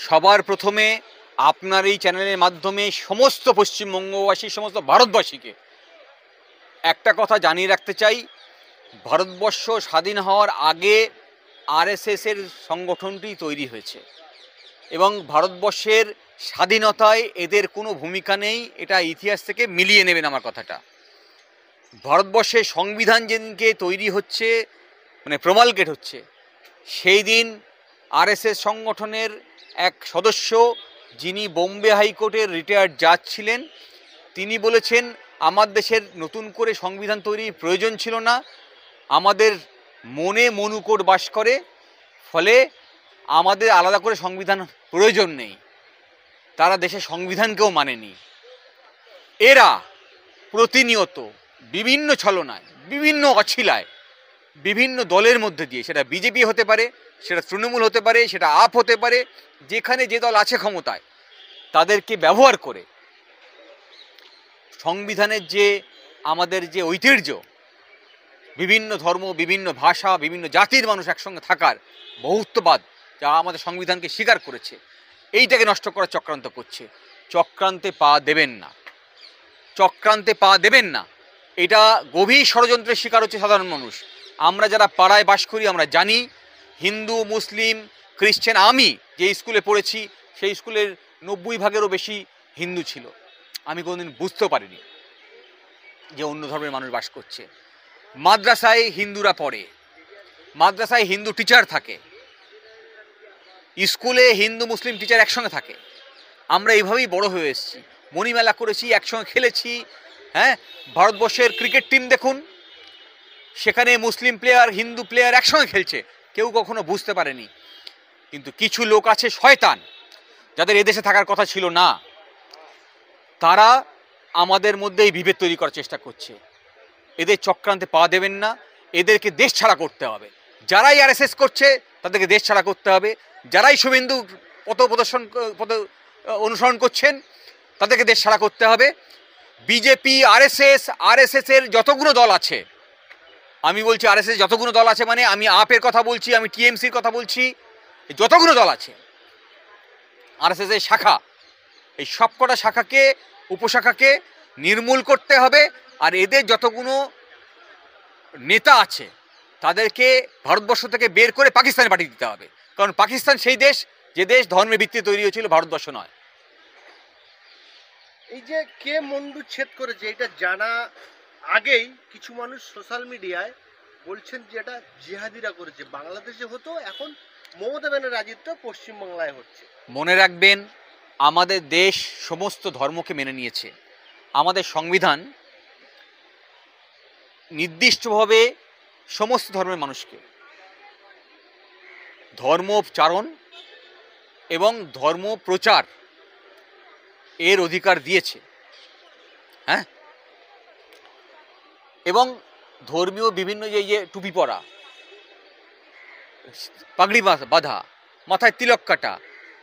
সবার প্রথমে আপনার এই চ্যানেলের মাধ্যমে সমস্ত পশ্চিমবঙ্গবাসী, সমস্ত ভারতবাসীকে একটা কথা জানিয়ে রাখতে চাই। ভারতবর্ষ স্বাধীন হওয়ার আগে আরএসএসের সংগঠনটি তৈরি হয়েছে এবং ভারতবর্ষের স্বাধীনতায় এদের কোনো ভূমিকা নেই। এটা ইতিহাস থেকে মিলিয়ে নেবেন আমার কথাটা। ভারতবর্ষের সংবিধান যেদিনকে তৈরি হচ্ছে, মানে প্রমালকেট হচ্ছে, সেই দিন আরএসএস সংগঠনের এক সদস্য, যিনি বোম্বে হাইকোর্টের রিটায়ার্ড জাজ ছিলেন, তিনি বলেছেন আমার দেশের নতুন করে সংবিধান তৈরির প্রয়োজন ছিল না, আমাদের মনে মনুকোট বাস করে, ফলে আমাদের আলাদা করে সংবিধান প্রয়োজন নেই। তারা দেশের সংবিধানকেও মানেনি। এরা প্রতিনিয়ত বিভিন্ন ছলনায়, বিভিন্ন অছিলায়, বিভিন্ন দলের মধ্যে দিয়ে, সেটা বিজেপি হতে পারে, সেটা তৃণমূল হতে পারে, সেটা আপ হতে পারে, যেখানে যে দল আছে ক্ষমতায়, তাদেরকে ব্যবহার করে সংবিধানের যে আমাদের যে ঐতিহ্য, বিভিন্ন ধর্ম, বিভিন্ন ভাষা, বিভিন্ন জাতির মানুষ একসঙ্গে থাকার বহুত্ববাদ, যা আমাদের সংবিধানকে স্বীকার করেছে, এইটাকে নষ্ট করার চক্রান্ত করছে। চক্রান্তে পা দেবেন না, চক্রান্তে পা দেবেন না। এটা গভীর ষড়যন্ত্রের শিকার হচ্ছে সাধারণ মানুষ। আমরা যারা পাড়ায় বাস করি আমরা জানি, হিন্দু, মুসলিম, খ্রিশ্চান, আমি যে স্কুলে পড়েছি সেই স্কুলের 90% বেশি হিন্দু ছিল। আমি কোনোদিন বুঝতেও পারিনি যে অন্য ধর্মের মানুষ বাস করছে। মাদ্রাসায় হিন্দুরা পড়ে, মাদ্রাসায় হিন্দু টিচার থাকে, স্কুলে হিন্দু মুসলিম টিচার একসঙ্গে থাকে। আমরা এইভাবেই বড় হয়ে এসেছি, মণিমেলা করেছি, একসঙ্গে খেলেছি। হ্যাঁ, ভারতবর্ষের ক্রিকেট টিম দেখুন, সেখানে মুসলিম প্লেয়ার, হিন্দু প্লেয়ার একসঙ্গে খেলছে, কেউ কখনো বুঝতে পারেনি। কিন্তু কিছু লোক আছে শয়তান, যাদের এদেশে থাকার কথা ছিল না, তারা আমাদের মধ্যে এই বিভেদ তৈরি করার চেষ্টা করছে। এদের চক্রান্তে পা দেবেন না, এদেরকে দেশ ছাড়া করতে হবে। যারাই আরএসএস করছে তাদেরকে দেশ ছাড়া করতে হবে, যারাই শুভেন্দু পথ অনুসরণ করছেন তাদেরকে দেশ ছাড়া করতে হবে। বিজেপি, আরএসএসের যতগুলো দল আছে, আমি বলছি আরএসএস যতগুলো দল আছে, মানে আমি আপের কথা বলছি, আমি টিএমসির কথা বলছি, যতগুলো দল আছে আরএসএসের শাখা, এই সবকটা শাখাকে, উপশাখাকে নির্মূল করতে হবে। আর এদের যতগুলো নেতা আছে তাদেরকে ভারতবর্ষ থেকে বের করে পাকিস্তানে পাঠিয়ে দিতে হবে। কারণ পাকিস্তান সেই দেশ যে দেশ ধর্মের ভিত্তিতে তৈরি হয়েছিল, ভারতবর্ষ নয়। এই যে কে মন্ডুচ্ছেদ করেছে এটা জানা আগেই কিছু মানুষ সোশ্যাল মিডিয়ায় বলছেন যে এটা জিহাদিরা করেছে। বাংলাদেশে হতো, এখন মমতা ব্যানার্জির রাজত্ব পশ্চিমবাংলায় হচ্ছে। মনে রাখবেন, আমাদের দেশ সমস্ত ধর্মকে মেনে নিয়েছে। আমাদের সংবিধান নির্দিষ্টভাবে সমস্ত ধর্মের মানুষকে ধর্মোচ্চারণ এবং ধর্ম প্রচার এর অধিকার দিয়েছে। হ্যাঁ, এবং ধর্মীয় বিভিন্ন যে টুপি পরা, পাগড়ি বাঁধা, মাথায় তিলক কাটা,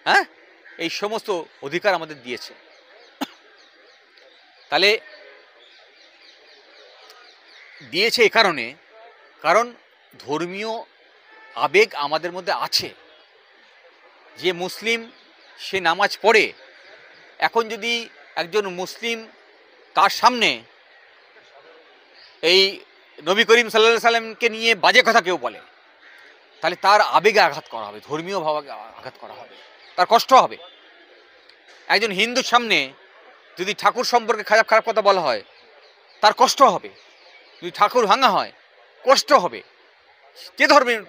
হ্যাঁ, এই সমস্ত অধিকার আমাদের দিয়েছে। তাহলে দিয়েছে এ কারণে, কারণ ধর্মীয় আবেগ আমাদের মধ্যে আছে। যে মুসলিম সে নামাজ পড়ে, এখন যদি একজন মুসলিম তার সামনে এই নবী করিম সাল্লাল্লাহু আলাইহি সাল্লামকে নিয়ে বাজে কথা কেউ বলে, তাহলে তার আবেগে আঘাত করা হবে, ধর্মীয় ভাবে আঘাত করা হবে, তার কষ্ট হবে। একজন হিন্দুর সামনে যদি ঠাকুর সম্পর্কে খারাপ খারাপ কথা বলা হয়, তার কষ্ট হবে। যদি ঠাকুর ভাঙা হয়, কষ্ট হবে। যে ধর্মের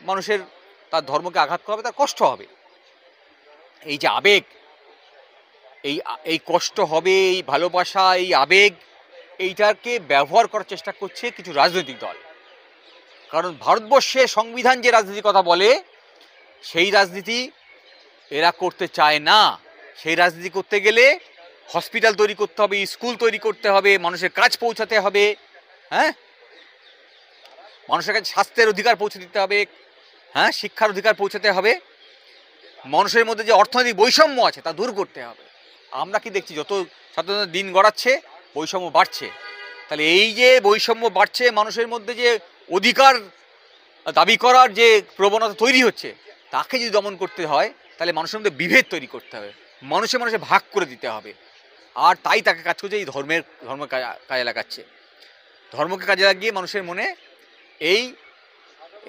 মানুষের তার ধর্মকে আঘাত করা হবে, তার কষ্ট হবে। এই যে আবেগ, এই কষ্ট হবে, এই ভালোবাসা, এই আবেগ, এইটাকে ব্যবহার করার চেষ্টা করছে কিছু রাজনৈতিক দল। কারণ ভারতবর্ষের সংবিধান যে রাজনীতির কথা বলে, সেই রাজনীতি এরা করতে চায় না। সেই রাজনীতি করতে গেলে হসপিটাল তৈরি করতে হবে, স্কুল তৈরি করতে হবে, মানুষের কাজ পৌঁছাতে হবে, হ্যাঁ, মানুষের কাছে স্বাস্থ্যের অধিকার পৌঁছে দিতে হবে, হ্যাঁ, শিক্ষার অধিকার পৌঁছাতে হবে, মানুষের মধ্যে যে অর্থনৈতিক বৈষম্য আছে তা দূর করতে হবে। আমরা কি দেখছি, যত ছাত্রদের দিন গড়াচ্ছে বৈষম্য বাড়ছে। তাহলে এই যে বৈষম্য বাড়ছে, মানুষের মধ্যে যে অধিকার দাবি করার যে প্রবণতা তৈরি হচ্ছে, তাকে যদি দমন করতে হয়, তাহলে মানুষের মধ্যে বিভেদ তৈরি করতে হবে, মানুষে মানুষে ভাগ করে দিতে হবে। আর তাই তাকে কাজ করছে এই ধর্ম কাজে লাগাচ্ছে। ধর্মকে কাজে লাগিয়ে মানুষের মনে এই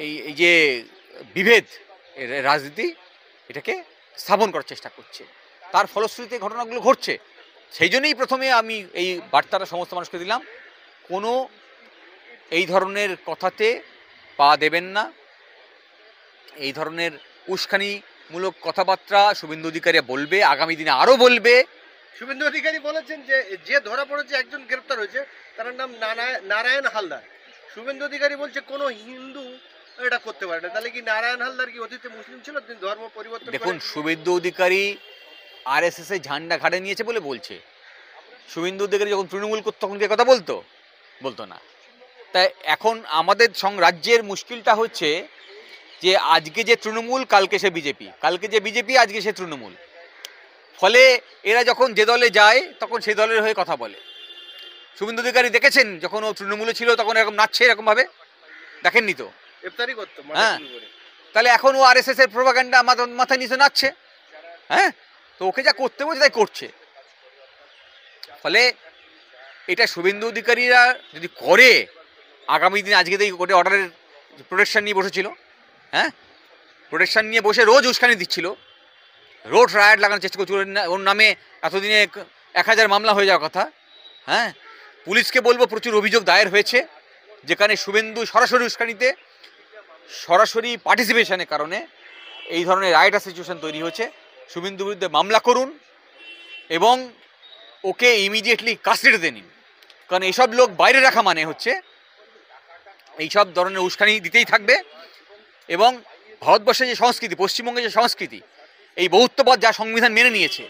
এই এই যে বিভেদ রাজনীতি এটাকে স্থাপন করার চেষ্টা করছে। তার ফলশ্রুতিতে ঘটনাগুলো ঘটছে। সেই জন্যই প্রথমে আমি এই বার্তাটা সমস্ত মানুষকে দিলাম, কোনো এই ধরনের কথাতে পা দেবেন না। এই ধরনের উস্কানিমূলক কথাবার্তা শুভেন্দু অধিকারী বলবে, আগামী দিনে আরও বলবে। শুভেন্দু অধিকারী বলেছেন যে যে ধরা পড়েছে একজন গ্রেপ্তার হয়েছে, তার নাম নারায়ণ হালদার। শুভেন্দু অধিকারী বলছে কোনো হিন্দু এটা করতে পারে না। তাহলে কি নারায়ণ হালদার কি অতীতে মুসলিম ছিল, তিনি ধর্ম পরিবর্তন? দেখুন, শুভেন্দু অধিকারী আরএসএস এর ঝান্ডা ঘাড়ে নিয়েছে বলে বলছে। শুভেন্দু অধিকারী যখন তৃণমূল করতো তখন কে কথা বলতো না। তাই এখন আমাদের রাজ্যের মুশকিলটা হচ্ছে যে আজকে যে তৃণমূল, কালকে সে বিজেপি, কালকে যে বিজেপি, আজকে সে তৃণমূল। ফলে এরা যখন যে দলে যায় তখন সেই দলের হয়ে কথা বলে। শুভেন্দু অধিকারী দেখেছেন যখন ও তৃণমূলে ছিল তখন এরকম নাচছে, এরকম ভাবে দেখেননি তো? হ্যাঁ, তাহলে এখন ও আরএসএস এর প্রোপাগান্ডা মাথায় নিচে নাচছে। হ্যাঁ, তো ওকে যা করতে বলছে তাই করছে। ফলে এটা শুভেন্দু অধিকারীরা যদি করে, আগামী দিন, আজকে তো কোর্টে অর্ডারের প্রোটেকশন নিয়ে বসেছিল। হ্যাঁ, প্রোটেকশন নিয়ে বসে রোজ উস্কানি দিচ্ছিল, রোড রায়ট লাগানোর চেষ্টা করছিল। ওর নামে এতদিনে 1000 মামলা হয়ে যাওয়ার কথা। হ্যাঁ, পুলিশকে বলবো প্রচুর অভিযোগ দায়ের হয়েছে, যেখানে শুভেন্দু সরাসরি উস্কানিতে, সরাসরি পার্টিসিপেশনের কারণে এই ধরনের রায়ট সিচুয়েশন তৈরি হয়েছে। শুভেন্দুর বিরুদ্ধে মামলা করুন এবং ওকে ইমিডিয়েটলি কাস্টডিতে নিন। কারণ এইসব লোক বাইরে রাখা মানে হচ্ছে এইসব ধরনের উস্কানি দিতেই থাকবে। এবং ভারতবর্ষের যে সংস্কৃতি, পশ্চিমবঙ্গের যে সংস্কৃতি, এই বহুত্ববাদ যা সংবিধান মেনে নিয়েছে,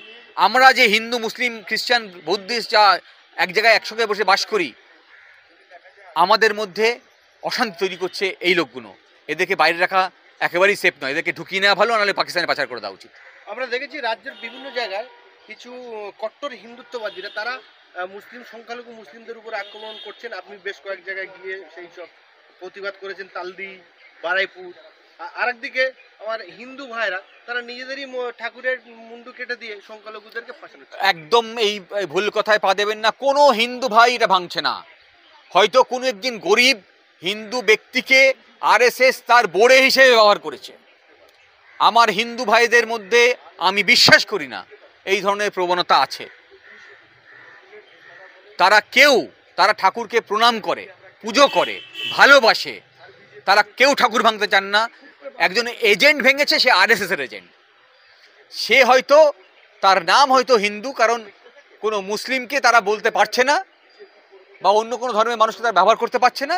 আমরা যে হিন্দু, মুসলিম, খ্রিস্টান, বৌদ্ধিস্ট যা এক জায়গায় একসঙ্গে বসে বাস করি, আমাদের মধ্যে অশান্তি তৈরি করছে এই লোকগুলো। এদেরকে বাইরে রাখা একেবারেই সেফ নয়, এদেরকে ঢুকিয়ে নেওয়া ভালো, নাহলে পাকিস্তানে পাচার করে দেওয়া উচিত। আমরা দেখেছি রাজ্যের বিভিন্ন জায়গায় কিছু কট্টর হিন্দুত্ববাদীরা তারা মুসলিম সংখ্যালঘু মুসলিমদের উপর আক্রমণ করছেন। আপনি বেশ কয়েক জায়গায় গিয়ে সেই সব প্রতিবাদ করেছেন, তালদি, বারাইপুর। আরেকদিকে আমার হিন্দু ভাইরা তারা নিজেদেরই ঠাকুরের মুন্ডু কেটে দিয়ে সংখ্যালঘুদেরকে ফাঁসানো। একদম এই ভুল কথায় পা দেবেন না। কোনো হিন্দু ভাই এটা ভাঙছে না। হয়তো কোনো একদিন গরিব হিন্দু ব্যক্তিকে আরএসএস তার বোড়ে হিসেবে ব্যবহার করেছে। আমার হিন্দু ভাইদের মধ্যে আমি বিশ্বাস করি না এই ধরনের প্রবণতা আছে। তারা ঠাকুরকে প্রণাম করে, পুজো করে, ভালোবাসে। তারা কেউ ঠাকুর ভাঙতে চান না। একজন এজেন্ট ভেঙেছে, সে আরএসএস এর এজেন্ট। সে হয়তো তার নাম হয়তো হিন্দু, কারণ কোনো মুসলিমকে তারা বলতে পারছে না বা অন্য কোনো ধর্মের মানুষকে তারা ব্যবহার করতে পারছে না।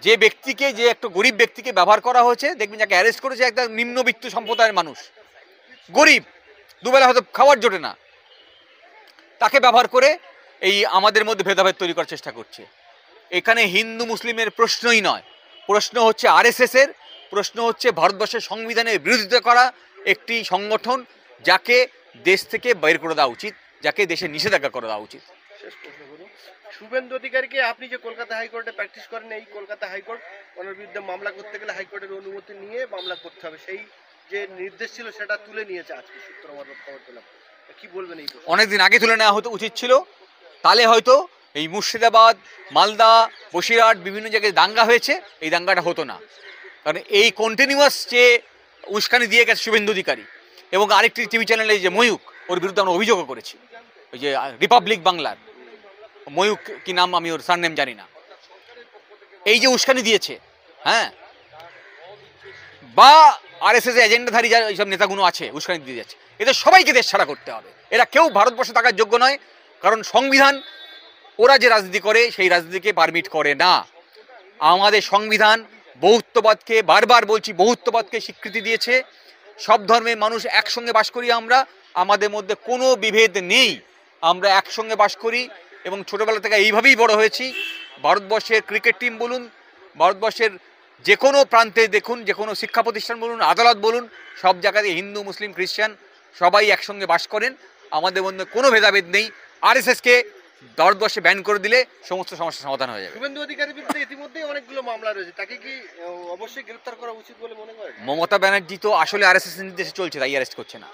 যে ব্যক্তিকে, যে একটা গরিব ব্যক্তিকে ব্যবহার করা হয়েছে, দেখবেন যাকে অ্যারেস্ট করেছে একটা নিম্নবিত্ত সম্প্রদায়ের মানুষ, গরিব, দুবেলা হয়তো খাবার জোটে না, তাকে ব্যবহার করে এই আমাদের মধ্যে ভেদাভেদ তৈরি করার চেষ্টা করছে। এখানে হিন্দু মুসলিমের প্রশ্নই নয়, প্রশ্ন হচ্ছে আরএসএস এর, প্রশ্ন হচ্ছে ভারতবর্ষের সংবিধানের বিরোধিতা করা একটি সংগঠন, যাকে দেশ থেকে বের করে দেওয়া উচিত, যাকে দেশে নিষেধাজ্ঞা করে দেওয়া উচিত। শেষ প্রশ্ন করুন, শুভেন্দু অধিকারীকে, আপনি যে কলকাতা হাইকোর্টে প্র্যাকটিস করেন, এই কলকাতা হাইকোর্ট ওনার বিরুদ্ধে মামলা করতে গেলে হাইকোর্টের অনুমতি নিয়ে মামলা করতে হবে, সেই যে নির্দেশ ছিল সেটা তুলে নিয়েছে আজকে সূত্র মারফত খবর পেলাম। কি বলবেন এই? অনেকদিন আগে তুলে নেওয়া হতো উচিত ছিল, তাহলে হয়তো এই মুর্শিদাবাদ, মালদা, বসিরহাট বিভিন্ন জায়গায় দাঙ্গা হয়েছে, এই দাঙ্গাটা হতো না। কারণ এই কন্টিনিউয়াস যে উস্কানি দিয়ে গেছে শুভেন্দু অধিকারী, এবং আরেকটি টিভি চ্যানেলে যে ময়ূক, ওর বিরুদ্ধে আমরা অভিযোগও করেছি। ওই যে রিপাবলিক বাংলার ময়ূক, কি নাম, আমি ওর সারনেম জানি না, এই যে উস্কানি দিয়েছে, হ্যাঁ, বা আরএসএস এজেন্ডাধারী যারা এইসব নেতাগুলো আছে উস্কানি দিয়ে যাচ্ছে, এদের সবাইকে দেশ ছাড়া করতে হবে। এরা কেউ ভারতবর্ষে থাকার যোগ্য নয়, কারণ সংবিধান ওরা যে রাজনীতি করে সেই রাজনীতিকে পারমিট করে না। আমাদের সংবিধান বহুত্ববাদকে, বারবার বলছি, বহুত্ববাদকে স্বীকৃতি দিয়েছে। সব ধর্মের মানুষ একসঙ্গে বাস করি আমরা, আমাদের মধ্যে কোনো বিভেদ নেই, আমরা একসঙ্গে বাস করি এবং ছোটোবেলা থেকে এইভাবেই বড় হয়েছি। ভারতবর্ষের ক্রিকেট টিম বলুন, ভারতবর্ষের যে কোনো প্রান্তে দেখুন, যে কোনো শিক্ষা প্রতিষ্ঠান বলুন, আদালত বলুন, সব জায়গাতে হিন্দু, মুসলিম, খ্রিস্টান সবাই একসঙ্গে বাস করেন, আমাদের মধ্যে কোনো ভেদাভেদ নেই। আরএসএসকে ভারতবর্ষে ব্যান করে দিলে সমস্ত সমস্যার সমাধান হয়ে যাবে। শুভেন্দু অধিকারীর বিরুদ্ধে ইতিমধ্যেই অনেকগুলো মামলা রয়েছে, তাকে কি অবশ্যই গ্রেফতার করা উচিত বলে মনে করেন? মমতা ব্যানার্জি তো আসলে আরএসএস নির্দেশে চলছে, তাই অ্যারেস্ট করছে না।